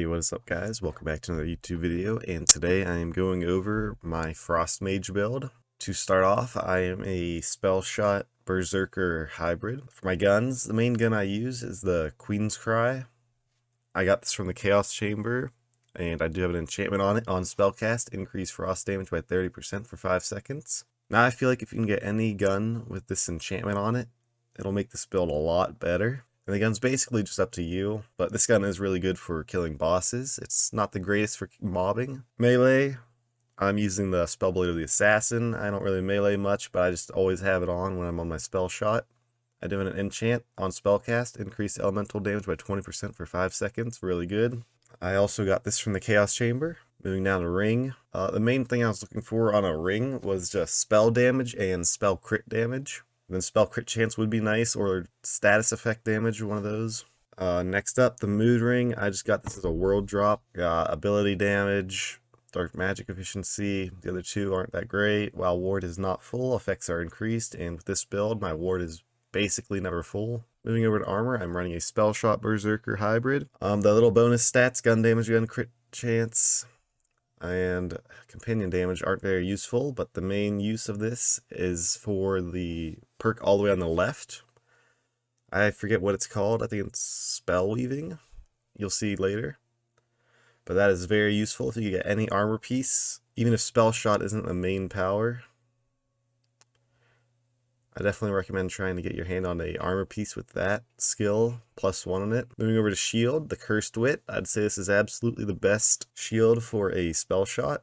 What is up guys? Welcome back to another YouTube video, and today I am going over my Frost Mage build. To start off, I am a Spellshot Brrrzerker hybrid. For my guns, the main gun I use is the Queen's Cry. I got this from the Chaos Chamber, and I do have an enchantment on it on Spellcast, increase frost damage by 30% for 5 seconds. Now I feel like if you can get any gun with this enchantment on it, it'll make this build a lot better. And the gun's basically just up to you, but this gun is really good for killing bosses. It's not the greatest for mobbing. Melee, I'm using the Spellblade of the Assassin. I don't really melee much, but I just always have it on when I'm on my spell shot. I do an enchant on Spellcast, increase elemental damage by 20% for 5 seconds, really good. I also got this from the Chaos Chamber. Moving down to ring. The main thing I was looking for on a ring was just spell damage and spell crit damage. Then spell crit chance would be nice, or status effect damage, one of those. Next up, the mood ring. I just got this as a world drop. Got ability damage, dark magic efficiency. The other two aren't that great. While ward is not full, effects are increased, and with this build, my ward is basically never full. Moving over to armor, I'm running a Spellshot Brrrzerker hybrid. The little bonus stats, gun damage, gun crit chance, and companion damage aren't very useful, but the main use of this is for the perk all the way on the left. I forget what it's called. I think it's spell weaving. You'll see later. But that is very useful if you get any armor piece, even if spell shot isn't the main power. I definitely recommend trying to get your hand on a armor piece with that skill, +1 on it. Moving over to shield, the Cursed Wit. I'd say this is absolutely the best shield for a spell shot.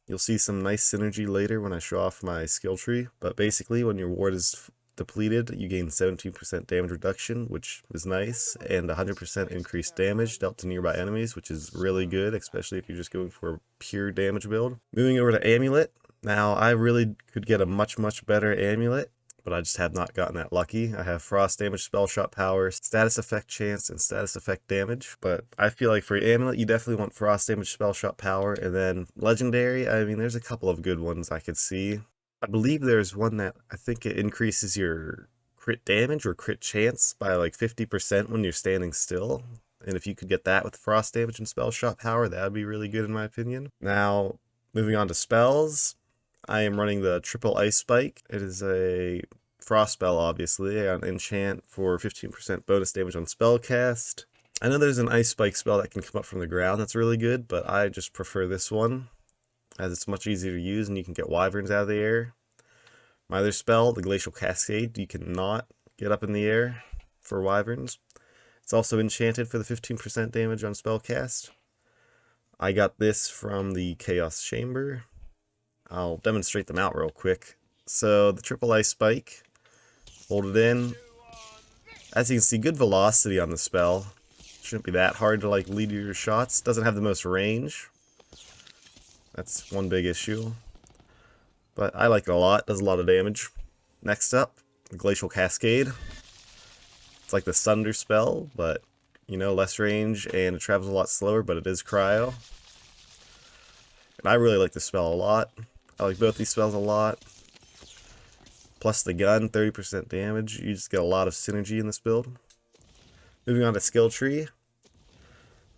You'll see some nice synergy later when I show off my skill tree. But basically, when your ward is depleted, you gain 17% damage reduction, which is nice, and 100% increased damage dealt to nearby enemies, which is really good, especially if you're just going for a pure damage build. Moving over to Amulet. Now, I really could get a much better Amulet, but I just have not gotten that lucky. I have frost damage, spell shot power, status effect chance, and status effect damage. But I feel like for amulet, you definitely want frost damage, spell shot power, and then legendary. I mean, there's a couple of good ones I could see. I believe there's one that I think it increases your crit damage or crit chance by like 50% when you're standing still. And if you could get that with frost damage and spell shot power, that would be really good in my opinion. Now, moving on to spells. I am running the triple ice spike. It is a frost spell, obviously, on enchant for 15% bonus damage on spell cast. I know there's an ice spike spell that can come up from the ground that's really good, but I just prefer this one, as it's much easier to use and you can get wyverns out of the air. My other spell, the glacial cascade, you cannot get up in the air for wyverns. It's also enchanted for the 15% damage on spell cast. I got this from the Chaos Chamber. I'll demonstrate them out real quick. So the triple ice spike, hold it in. As you can see, good velocity on the spell. Shouldn't be that hard to like lead your shots. Doesn't have the most range. That's one big issue. But I like it a lot. Does a lot of damage. Next up, the glacial cascade. It's like the thunder spell, but you know, less range and it travels a lot slower, but it is cryo. And I really like this spell a lot. I like both these spells a lot. Plus the gun, 30% damage. You just get a lot of synergy in this build. Moving on to skill tree.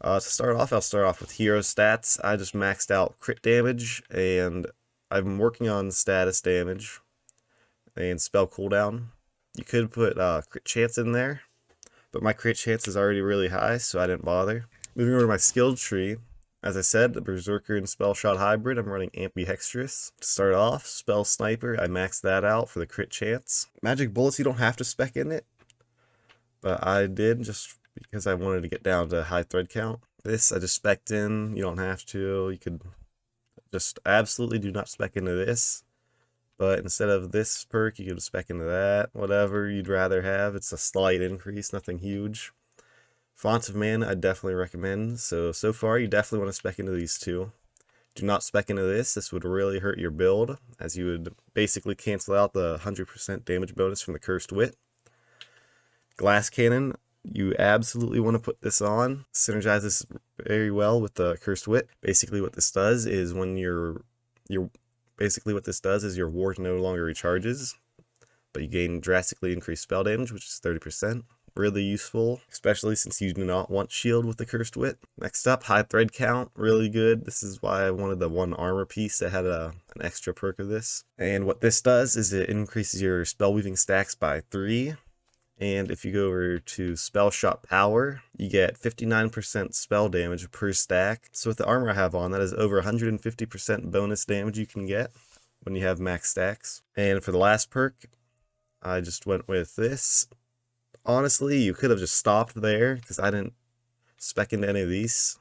To start off, I'll start off with hero stats. I just maxed out crit damage, and I'm working on status damage and spell cooldown. You could put crit chance in there, but my crit chance is already really high, so I didn't bother. Moving over to my skill tree. As I said, the Brrrzerker and Spellshot hybrid, I'm running Ambidextrous. To start off, Spell Sniper, I maxed that out for the crit chance. Magic Bullets, you don't have to spec in it, but I did just because I wanted to get down to high thread count. This, I just spec'd in, you don't have to. You could just absolutely do not spec into this, but instead of this perk, you could spec into that, whatever you'd rather have. It's a slight increase, nothing huge. Fonts of Mana, I definitely recommend. So far, you definitely want to spec into these two. Do not spec into this. This would really hurt your build, as you would basically cancel out the 100% damage bonus from the Cursed Wit. Glass Cannon, you absolutely want to put this on. Synergizes very well with the Cursed Wit. Basically, what this does is when your ward no longer recharges, but you gain drastically increased spell damage, which is 30%. really useful, especially since you do not want shield with the Cursed Wit. Next up, high thread count, really good. This is why I wanted the one armor piece that had an extra perk of this. And what this does is it increases your spell weaving stacks by 3. And if you go over to Spellshot Power, you get 59% spell damage per stack. So with the armor I have on, that is over 150% bonus damage you can get when you have max stacks. And for the last perk, I just went with this. Honestly, you could have just stopped there because I didn't spec into any of these.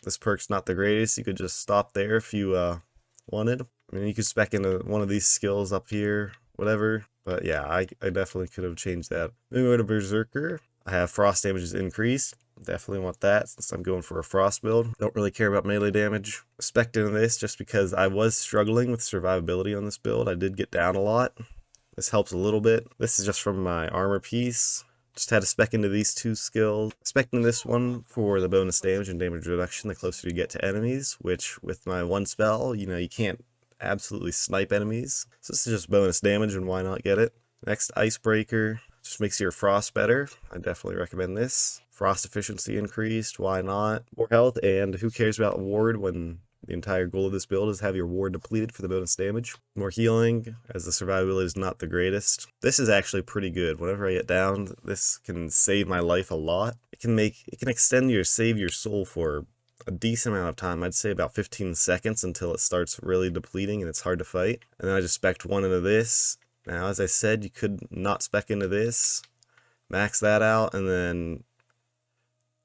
This perk's not the greatest. You could just stop there if you wanted. I mean, you could spec into one of these skills up here, whatever. But yeah, I definitely could have changed that. Moving over to Berserker, I have frost damage is increased. Definitely want that since I'm going for a frost build. Don't really care about melee damage. Spec into this just because I was struggling with survivability on this build. I did get down a lot. This helps a little bit. This is just from my armor piece. Just had to spec into these two skills. Spec into this one for the bonus damage and damage reduction the closer you get to enemies, which with my one spell, you know, you can't absolutely snipe enemies. So this is just bonus damage and why not get it. Next, Icebreaker. Just makes your frost better. I definitely recommend this. Frost efficiency increased, why not? More health, and who cares about ward when the entire goal of this build is have your ward depleted for the bonus damage. More healing, as the survivability is not the greatest. This is actually pretty good. Whenever I get down, this can save my life a lot. It can extend your save your soul for a decent amount of time. I'd say about 15 seconds until it starts really depleting and it's hard to fight. And then I just spec'd one into this. Now, as I said, you could not spec into this, max that out, and then,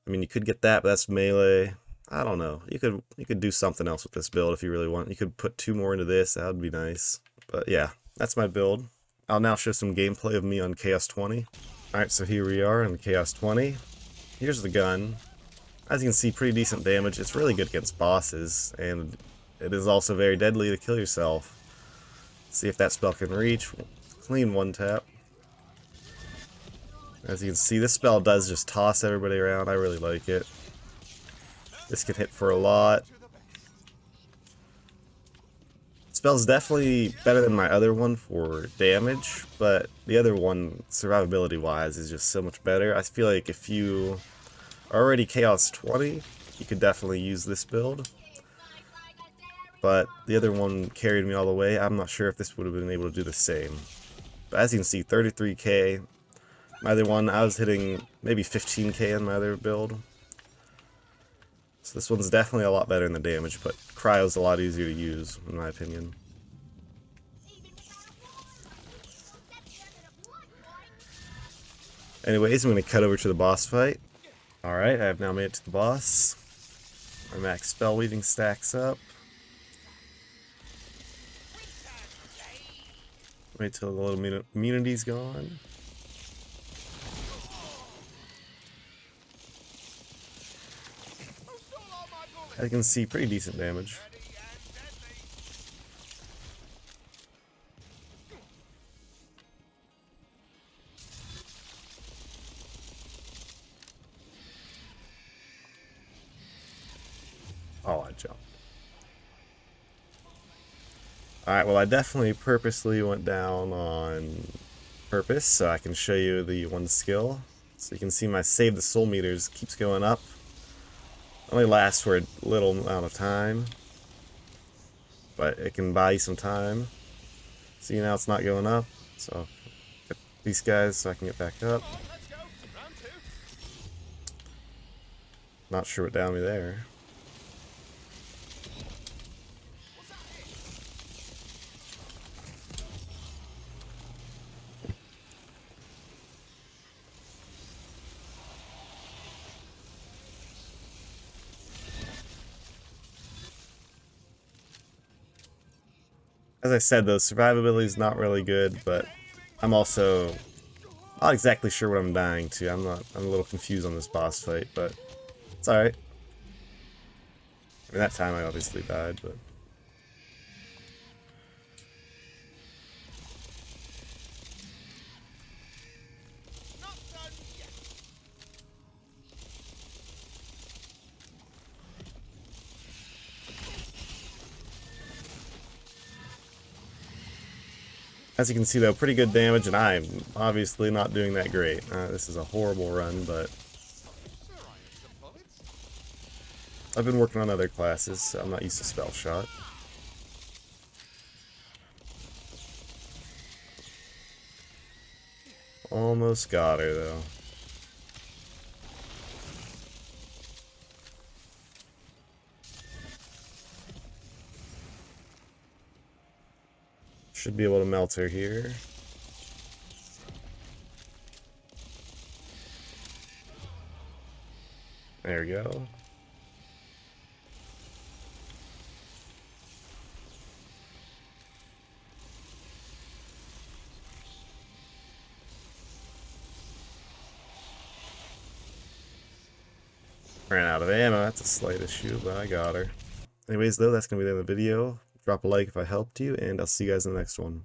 I mean, you could get that, but that's melee. I don't know. You could do something else with this build if you really want. You could put 2 more into this. That would be nice. But yeah, that's my build. I'll now show some gameplay of me on Chaos 20. Alright, so here we are on Chaos 20. Here's the gun. As you can see, pretty decent damage. It's really good against bosses, and it is also very deadly to kill yourself. See if that spell can reach. Clean one tap. As you can see, this spell does just toss everybody around. I really like it. This can hit for a lot. Spell's definitely better than my other one for damage, but the other one, survivability wise, is just so much better. I feel like if you are already Chaos 20, you could definitely use this build. But the other one carried me all the way. I'm not sure if this would have been able to do the same. But as you can see, 33k. My other one, I was hitting maybe 15k on my other build. So this one's definitely a lot better in the damage, but Cryo's a lot easier to use, in my opinion. Anyways, I'm going to cut over to the boss fight. Alright, I have now made it to the boss. My max spell weaving stacks up. Wait till the little immunity's gone. I can see pretty decent damage. Oh, I jumped. Alright, well I definitely purposely went down on purpose so I can show you the one skill. So you can see my save the soul meters keeps going up. Only lasts for a little amount of time, but it can buy you some time. See, now it's not going up, so get these guys so I can get back up. Not sure what downed me there. As I said, though, survivability is not really good, but I'm also not exactly sure what I'm dying to. I'm a little confused on this boss fight, but it's alright. I mean, that time I obviously died, but... As you can see though, pretty good damage, and I'm obviously not doing that great. This is a horrible run, but I've been working on other classes, so I'm not used to Spellshot. Almost got her though. Should be able to melt her here. There we go. Ran out of ammo, that's a slight issue, but I got her. Anyways though, that's going to be the end of the video. Drop a like if I helped you, and I'll see you guys in the next one.